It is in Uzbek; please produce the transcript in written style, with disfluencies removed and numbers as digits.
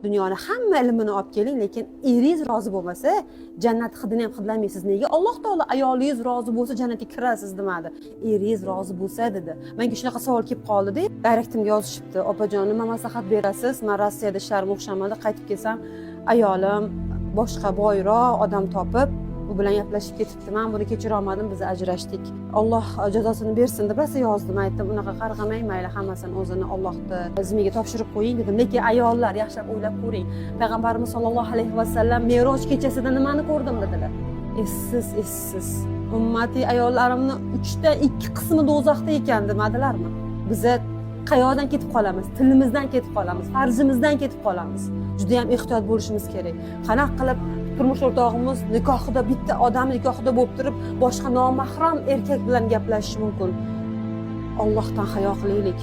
dunyoni hamma ilmini olib keling, lekin eringiz rozi bo'lmasa jannat hidini ham hidlamaysiz. Nega? Alloh taolo ayolingiz rozi bo'lsa jannatga kirasiz demadi. Eringiz rozi bo'lsa dedi. Menga shunaqa savol kelib qoldi-da, direktimga yozishibdi. Opajon, nima maslahat berasiz? Men Rossiyada ishlarim o'xshamadi, qaytib kelsam ayolim boshqa boyroq odam topib u bilan gaplashib ketibdi. Men buni kechira olmadim, biz ajrashdik. Alloh jazosini bersin deb rosa yozdim. Aytdim, unaqa qarg'amang, mayli hammasini o'zini Allohning zimmiga topshirib qo'ying dedim. Lekin ayollar yaxshilab o'ylab ko'ring. Payg'ambarimiz sollallohu alayhi vasallam Meroj kechasida nimani ko'rdim dedilar? Essiz. Ummati ayollarimni 3dan 2 qismi do'zaxda ekan demadilarmi? Biz qayoqdan ketib qolamiz? Tilimizdan ketib qolamiz, farzimizdan ketib qolamiz. Juda ham ehtiyot bo'lishimiz kerak. Qanaqa qilib turmush o'rtog'imiz nikohida bitta odam nikohida bo'lib turib, boshqa nomahram erkak bilan gaplashishi mumkin. Allohdan hayo qilaylik.